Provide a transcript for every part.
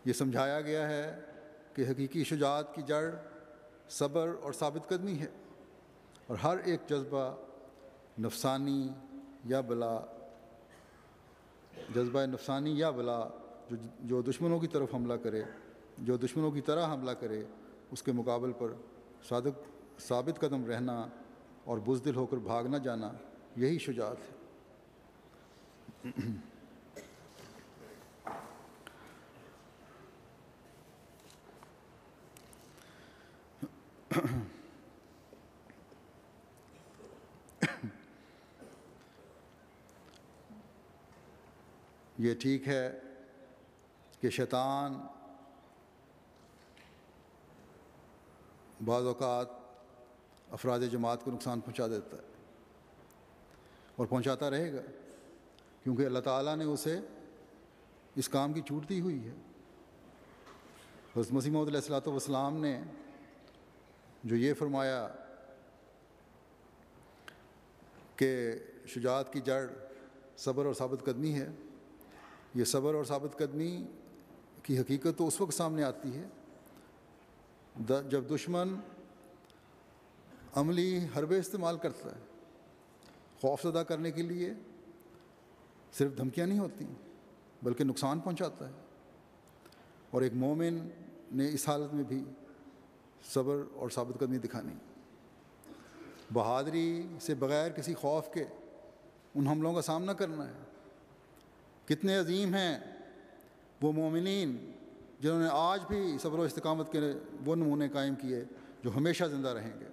یہ سمجھایا گیا ہے کہ حقیقی شجاعت کی جڑ صبر اور ثابت قدمی ہے، اور ہر ایک جذبہ نفسانی یا بلا جو دشمنوں کی طرف حملہ کرے، جو دشمنوں کی طرح حملہ کرے، اس کے مقابل پر ثابت قدم رہنا اور بزدل ہو کر بھاگ نہ جانا، یہی شجاعت ہے۔ یہ ٹھیک ہے کہ شیطان بعض اوقات افراد جماعت کو نقصان پہنچا دیتا ہے اور پہنچاتا رہے گا، کیونکہ اللہ تعالیٰ نے اسے اس کام کی چھوٹ دی ہوئی ہے۔ حضرت مسیح موعود علیہ الصلوۃ والسلام نے جو یہ فرمایا کہ شجاعت کی جڑ صبر اور ثابت قدمی ہے، یہ صبر اور ثابت قدمی کی حقیقت تو اس وقت سامنے آتی ہے جب دشمن عملی حربے استعمال کرتا ہے۔ خوف زدہ کرنے کے لیے صرف دھمکیاں نہیں ہوتی بلکہ نقصان پہنچاتا ہے، اور ایک مومن نے اس حالت میں بھی صبر اور ثابت قدمی دکھانی، بہادری سے بغیر کسی خوف کے ان حملوں کا سامنا کرنا ہے۔ کتنے عظیم ہیں وہ مومنین جنہوں نے آج بھی صبر و استقامت کے وہ نمونے قائم کیے جو ہمیشہ زندہ رہیں گے۔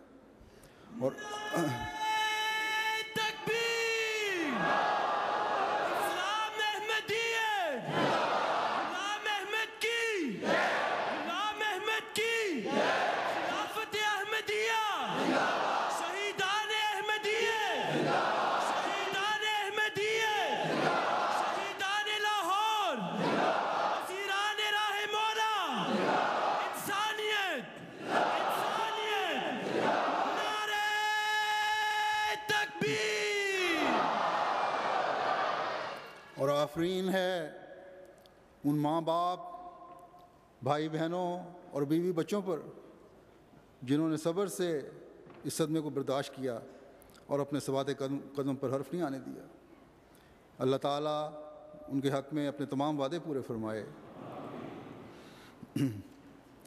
اور آفرین ہے ان ماں باپ، بھائی بہنوں اور بیوی بچوں پر جنہوں نے صبر سے اس صدمے کو برداشت کیا اور اپنے ثبات قدم پر حرف نہیں آنے دیا۔ اللہ تعالیٰ ان کے حق میں اپنے تمام وعدے پورے فرمائے۔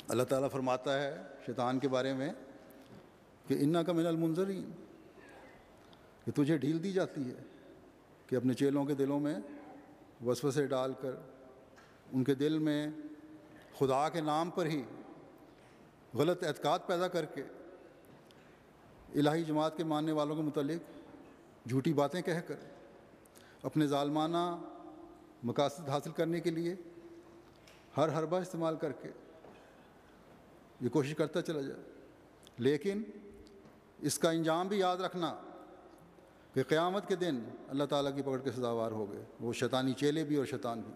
اللہ تعالیٰ فرماتا ہے شیطان کے بارے میں کہ انک من المنظرین، کہ تجھے ڈھیل دی جاتی ہے کہ اپنے چیلوں کے دلوں میں وسوسے ڈال کر ان کے دل میں خدا کے نام پر ہی غلط اعتقاد پیدا کر کے الہی جماعت کے ماننے والوں کے متعلق جھوٹی باتیں کہہ کر اپنے ظالمانہ مقاصد حاصل کرنے کے لیے ہر حربہ استعمال کر کے یہ کوشش کرتا چلا جائے۔ لیکن اس کا انجام بھی یاد رکھنا کہ قیامت کے دن اللہ تعالیٰ کی پکڑ کے سزاوار ہو گئے، وہ شیطانی چیلے بھی اور شیطان بھی۔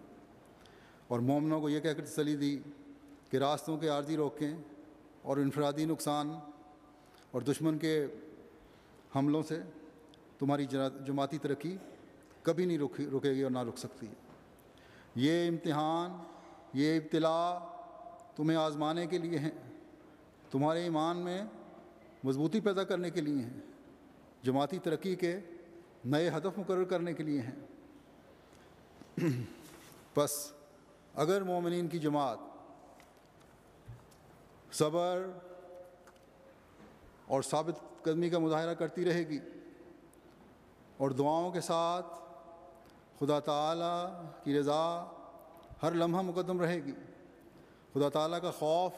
اور مومنوں کو یہ کہہ کر تسلی دی کہ راستوں کے عارضی روکیں اور انفرادی نقصان اور دشمن کے حملوں سے تمہاری جماعتی ترقی کبھی نہیں رکے گی اور نہ رک سکتی۔ یہ امتحان، یہ ابتلا تمہیں آزمانے کے لیے ہیں، تمہارے ایمان میں مضبوطی پیدا کرنے کے لیے ہیں، جماعتی ترقی کے نئے ہدف مقرر کرنے کے لیے ہیں۔ بس اگر مومنین کی جماعت صبر اور ثابت قدمی کا مظاہرہ کرتی رہے گی اور دعاؤں کے ساتھ خدا تعالیٰ کی رضا ہر لمحہ مقدم رہے گی، خدا تعالیٰ کا خوف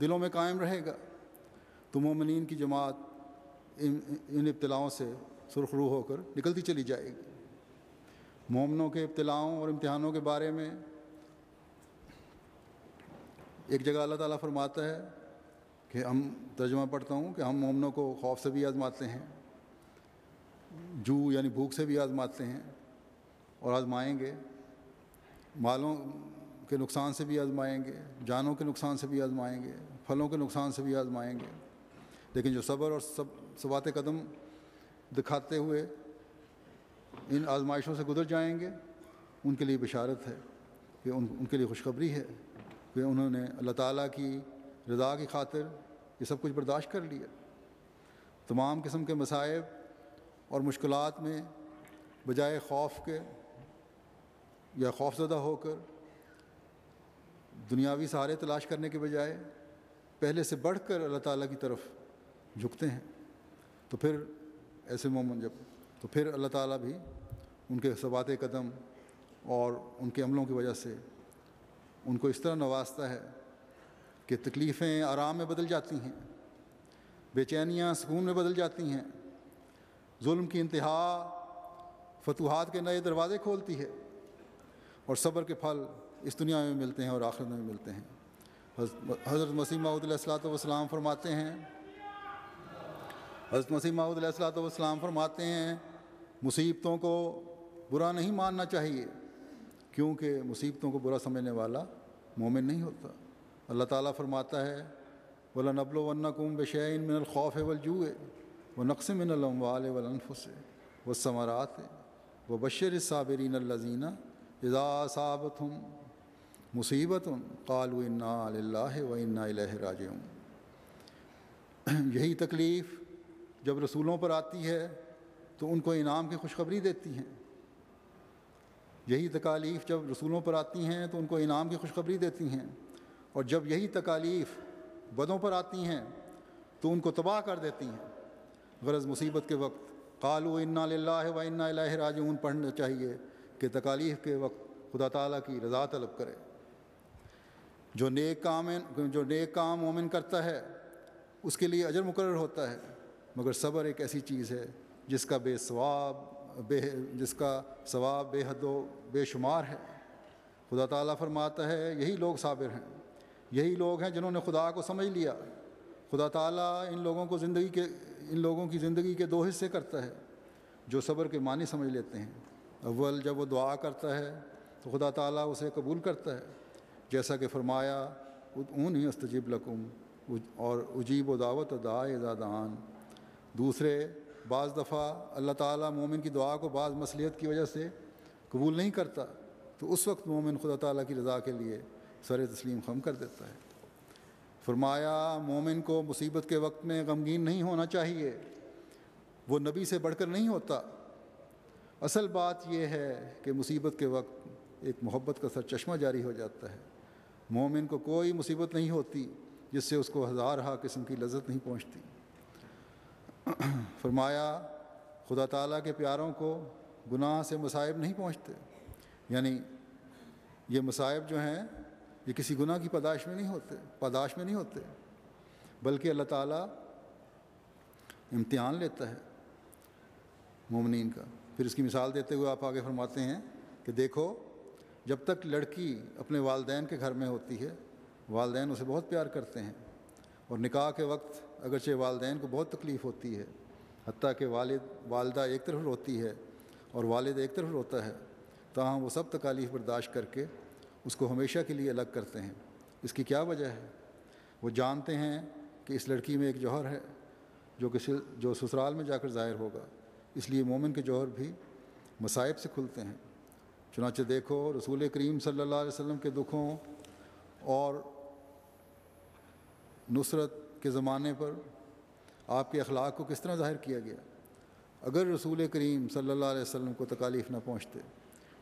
دلوں میں قائم رہے گا، تو مومنین کی جماعت ان ابتلاؤں سے سرخ رو ہو کر نکلتی چلی جائے گی۔ مومنوں کے ابتلاؤں اور امتحانوں کے بارے میں ایک جگہ اللہ تعالیٰ فرماتا ہے کہ ہم ترجمہ پڑھتا ہوں کہ ہم مومنوں کو خوف سے بھی آزماتے ہیں، جو یعنی بھوک سے بھی آزماتے ہیں اور آزمائیں گے، مالوں کے نقصان سے بھی آزمائیں گے، جانوں کے نقصان سے بھی آزمائیں گے، پھلوں کے نقصان سے بھی آزمائیں گے۔ لیکن جو صبر اور ثبات قدم دکھاتے ہوئے ان آزمائشوں سے گزر جائیں گے، ان کے لیے بشارت ہے کہ ان کے لیے خوشخبری ہے کہ انہوں نے اللہ تعالیٰ کی رضا کی خاطر یہ سب کچھ برداشت کر لیا. تمام قسم کے مصائب اور مشکلات میں بجائے خوف کے یا خوف زدہ ہو کر دنیاوی سہارے تلاش کرنے کے بجائے پہلے سے بڑھ کر اللہ تعالیٰ کی طرف جھکتے ہیں. تو پھر ایسے مومن تو پھر اللہ تعالیٰ بھی ان کے ثبات قدم اور ان کے عملوں کی وجہ سے ان کو اس طرح نوازتا ہے کہ تکلیفیں آرام میں بدل جاتی ہیں، بے چینیاں سکون میں بدل جاتی ہیں، ظلم کی انتہا فتوحات کے نئے دروازے کھولتی ہے، اور صبر کے پھل اس دنیا میں ملتے ہیں اور آخرت میں ملتے ہیں. حضرت مسیح موعود علیہ السلام فرماتے ہیں مصیبتوں کو برا نہیں ماننا چاہیے، کیونکہ مصیبتوں کو برا سمجھنے والا مومن نہیں ہوتا. اللہ تعالیٰ فرماتا ہے وَلَنَبْلُوَنَّكُمْ بِشَيْءٍ مِّنَ الْخَوْفِ وَالْجُوعِ وَنَقْصٍ مِّنَ الْأَمْوَالِ وَالْأَنفُسِ وَالثَّمَرَاتِ وَبَشِّرِ الصَّابِرِينَ الَّذِينَ إِذَا أَصَابَتْهُمْ مُصِيبَةٌ قَالُوا إِنَّا لِلَّهِ وَإِنَّا إِلَيْهِ راجعون. یہی تکلیف جب رسولوں پر آتی ہے تو ان کو انعام کی خوشخبری دیتی ہیں. یہی تکالیف جب رسولوں پر آتی ہیں تو ان کو انعام کی خوشخبری دیتی ہیں، اور جب یہی تکالیف بدوں پر آتی ہیں تو ان کو تباہ کر دیتی ہیں. غرض مصیبت کے وقت قالوا انا للہ و انا الیہ راجعون پڑھنا چاہیے کہ تکالیف کے وقت خدا تعالیٰ کی رضا طلب کرے. جو نیک کام مومن کرتا ہے اس کے لیے اجر مقرر ہوتا ہے، مگر صبر ایک ایسی چیز ہے جس کا ثواب بے حد و بے شمار ہے. خدا تعالیٰ فرماتا ہے یہی لوگ صابر ہیں، یہی لوگ ہیں جنہوں نے خدا کو سمجھ لیا. خدا تعالیٰ ان لوگوں کی زندگی کے دو حصے کرتا ہے جو صبر کے معنی سمجھ لیتے ہیں. اول جب وہ دعا کرتا ہے تو خدا تعالیٰ اسے قبول کرتا ہے، جیسا کہ فرمایا ادعونی استجب لکم اور اجیب و دعوت داع اذا دعان. دوسرے بعض دفعہ اللہ تعالیٰ مومن کی دعا کو بعض مصلحت کی وجہ سے قبول نہیں کرتا، تو اس وقت مومن خدا تعالیٰ کی رضا کے لیے سر تسلیم خم کر دیتا ہے. فرمایا مومن کو مصیبت کے وقت میں غمگین نہیں ہونا چاہیے، وہ نبی سے بڑھ کر نہیں ہوتا. اصل بات یہ ہے کہ مصیبت کے وقت ایک محبت کا سرچشمہ جاری ہو جاتا ہے. مومن کو کوئی مصیبت نہیں ہوتی جس سے اس کو ہزارہا قسم کی لذت نہیں پہنچتی. فرمایا خدا تعالیٰ کے پیاروں کو گناہ سے مصائب نہیں پہنچتے، یعنی یہ مصائب جو ہیں یہ کسی گناہ کی پاداش میں نہیں ہوتے، بلکہ اللہ تعالیٰ امتحان لیتا ہے مومنین کا. پھر اس کی مثال دیتے ہوئے آپ آگے فرماتے ہیں کہ دیکھو جب تک لڑکی اپنے والدین کے گھر میں ہوتی ہے والدین اسے بہت پیار کرتے ہیں، اور نکاح کے وقت اگرچہ والدین کو بہت تکلیف ہوتی ہے، حتیٰ کہ والدہ ایک طرف روتی ہے اور والد ایک طرف روتا ہے، تاہم وہ سب تکالیف برداشت کر کے اس کو ہمیشہ کے لیے الگ کرتے ہیں. اس کی کیا وجہ ہے؟ وہ جانتے ہیں کہ اس لڑکی میں ایک جوہر ہے جو سسرال میں جا کر ظاہر ہوگا، اس لیے مومن کے جوہر بھی مصائب سے کھلتے ہیں. چنانچہ دیکھو رسول کریم صلی اللہ علیہ وسلم کے دکھوں اور نصرت کے زمانے پر آپ کے اخلاق کو کس طرح ظاہر کیا گیا. اگر رسول کریم صلی اللہ علیہ وسلم کو تکالیف نہ پہنچتے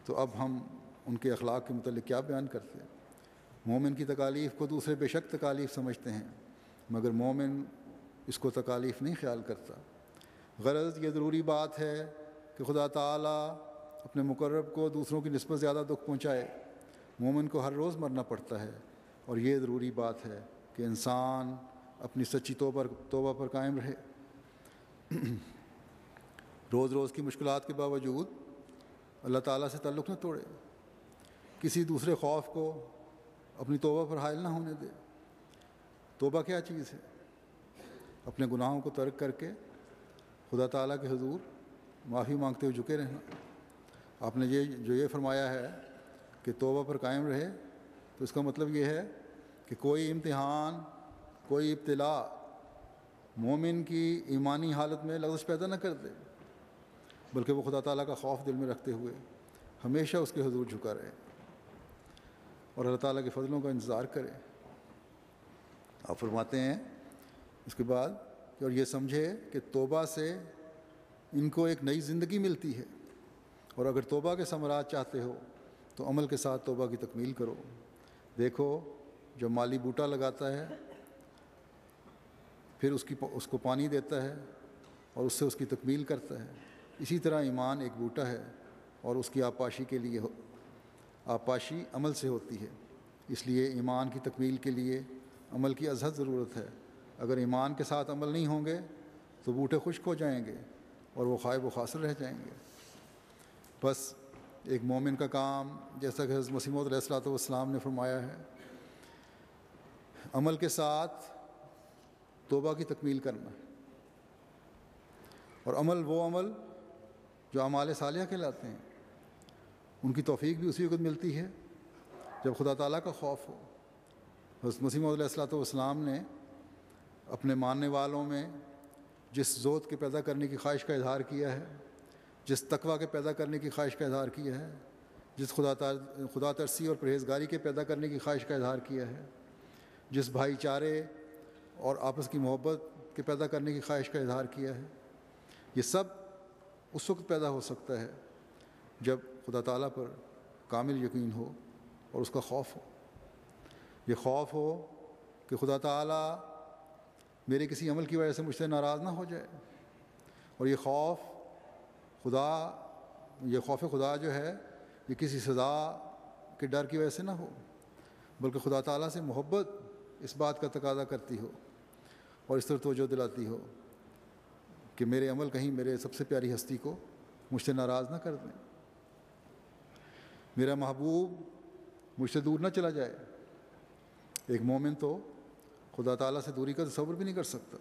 تو اب ہم ان کے اخلاق کے متعلق کیا بیان کرتے. مومن کی تکالیف کو دوسرے بے شک تکالیف سمجھتے ہیں، مگر مومن اس کو تکالیف نہیں خیال کرتا. غرض یہ ضروری بات ہے کہ خدا تعالیٰ اپنے مقرب کو دوسروں کی نسبت زیادہ دکھ پہنچائے. مومن کو ہر روز مرنا پڑتا ہے، اور یہ ضروری بات ہے کہ انسان اپنی سچی توبہ پر قائم رہے. روز روز کی مشکلات کے باوجود اللہ تعالیٰ سے تعلق نہ توڑے، کسی دوسرے خوف کو اپنی توبہ پر حائل نہ ہونے دے. توبہ کیا چیز ہے؟ اپنے گناہوں کو ترک کر کے خدا تعالیٰ کے حضور معافی مانگتے ہوئے جھکے رہنا. آپ نے یہ فرمایا ہے کہ توبہ پر قائم رہے، تو اس کا مطلب یہ ہے کہ کوئی امتحان، کوئی ابتلا مومن کی ایمانی حالت میں لغزش پیدا نہ کر دے، بلکہ وہ خدا تعالیٰ کا خوف دل میں رکھتے ہوئے ہمیشہ اس کے حضور جھکا رہے. اور اللہ تعالیٰ کے فضلوں کا انتظار کرے۔ آپ فرماتے ہیں اس کے بعد کہ اور یہ سمجھے کہ توبہ سے ان کو ایک نئی زندگی ملتی ہے، اور اگر توبہ کے ثمرات چاہتے ہو تو عمل کے ساتھ توبہ کی تکمیل کرو۔ دیکھو جب مالی بوٹا لگاتا ہے پھر اس کو پانی دیتا ہے اور اس سے اس کی تکمیل کرتا ہے، اسی طرح ایمان ایک بوٹا ہے اور اس کی آبپاشی کے لیے آبپاشی عمل سے ہوتی ہے۔ اس لیے ایمان کی تکمیل کے لیے عمل کی ازحد ضرورت ہے۔ اگر ایمان کے ساتھ عمل نہیں ہوں گے تو بوٹے خشک ہو جائیں گے اور وہ خائب و خاسر رہ جائیں گے۔ بس ایک مومن کا کام، جیسا کہ حضرت مسیح موعود علیہ الصلوۃ والسلام نے فرمایا ہے، عمل کے ساتھ توبہ کی تکمیل کرنا، اور عمل وہ عمل جو اعمال صالحہ کہلاتے ہیں، ان کی توفیق بھی اسی وقت ملتی ہے جب خدا تعالیٰ کا خوف ہو۔ حضرت مسیح موعود علیہ الصلوۃ والسلام نے اپنے ماننے والوں میں جس زہد کے پیدا کرنے کی خواہش کا اظہار کیا ہے، جس تقویٰ کے پیدا کرنے کی خواہش کا اظہار کیا ہے، جس خدا ترسی اور پرہیزگاری کے پیدا کرنے کی خواہش کا اظہار کیا ہے، جس بھائی چارے اور آپس کی محبت کے پیدا کرنے کی خواہش کا اظہار کیا ہے، یہ سب اس وقت پیدا ہو سکتا ہے جب خدا تعالیٰ پر کامل یقین ہو اور اس کا خوف ہو۔ یہ خوف ہو کہ خدا تعالیٰ میرے کسی عمل کی وجہ سے مجھ سے ناراض نہ ہو جائے، اور یہ خوف خدا جو ہے یہ کسی سزا کے ڈر کی وجہ سے نہ ہو، بلکہ خدا تعالیٰ سے محبت اس بات کا تقاضا کرتی ہو اور اس طرح توجہ دلاتی ہو کہ میرے عمل کہیں میرے سب سے پیاری ہستی کو مجھ سے ناراض نہ کر دیں، میرا محبوب مجھ سے دور نہ چلا جائے۔ ایک مومن تو خدا تعالیٰ سے دوری کا تصور بھی نہیں کر سکتا۔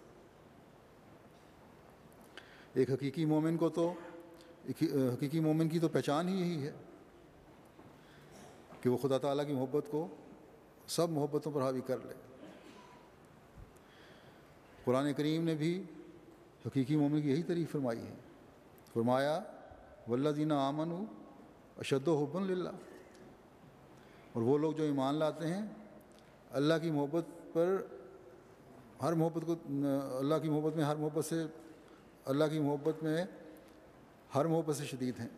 ایک حقیقی مومن کی تو پہچان ہی یہی ہے کہ وہ خدا تعالیٰ کی محبت کو سب محبتوں پر حاوی کر لے۔ قرآن کریم نے بھی حقیقی مومن کی یہی تعریف فرمائی ہے، فرمایا والذین آمنوا اشد حبا للہ، اور وہ لوگ جو ایمان لاتے ہیں اللہ کی محبت پر ہر محبت کو اللہ کی محبت میں ہر محبت سے شدید ہیں،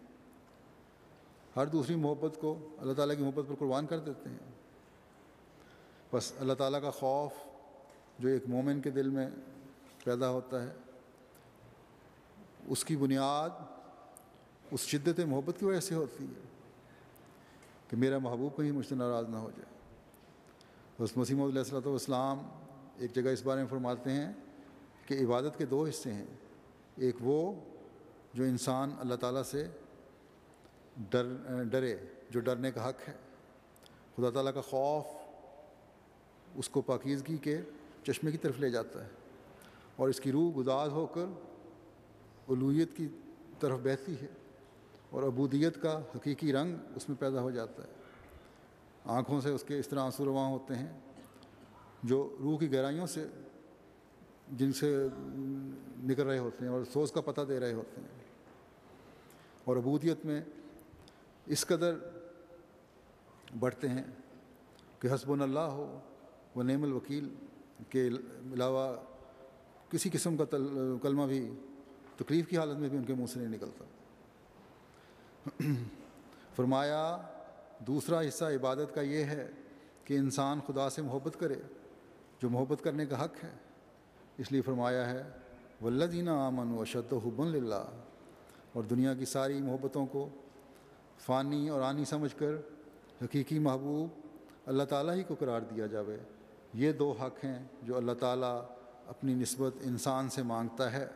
ہر دوسری محبت کو اللہ تعالیٰ کی محبت پر قربان کر دیتے ہیں۔ بس اللہ تعالیٰ کا خوف جو ایک مومن کے دل میں پیدا ہوتا ہے، اس کی بنیاد اس شدت محبت کی وجہ سے ہوتی ہے کہ میرا محبوب کہیں مجھ سے ناراض نہ ہو جائے۔ حضرت مسیح موعود علیہ الصلوۃ والسلام ایک جگہ اس بارے میں فرماتے ہیں کہ عبادت کے دو حصے ہیں، ایک وہ جو انسان اللہ تعالیٰ سے ڈرے، جو ڈرنے کا حق ہے۔ خدا تعالیٰ کا خوف اس کو پاکیزگی کے چشمے کی طرف لے جاتا ہے اور اس کی روح گداز ہو کر الوہیت کی طرف بہتی ہے، اور عبودیت کا حقیقی رنگ اس میں پیدا ہو جاتا ہے۔ آنکھوں سے اس کے اس طرح آنسو رواں ہوتے ہیں جو روح کی گہرائیوں سے جن سے نکل رہے ہوتے ہیں اور سوز کا پتہ دے رہے ہوتے ہیں، اور عبودیت میں اس قدر بڑھتے ہیں کہ حسبنا اللہ ہو و نعم الوکیل کے علاوہ کسی قسم کا کلمہ بھی تکلیف کی حالت میں بھی ان کے منہ سے نہیں نکلتا۔ فرمایا دوسرا حصہ عبادت کا یہ ہے کہ انسان خدا سے محبت کرے جو محبت کرنے کا حق ہے، اس لیے فرمایا ہے والذین آمنوا اشد حبا للہ، اور دنیا کی ساری محبتوں کو فانی اور آنی سمجھ کر حقیقی محبوب اللہ تعالیٰ ہی کو قرار دیا جاوے۔ یہ دو حق ہیں جو اللہ تعالیٰ اپنی نسبت انسان سے مانگتا ہے۔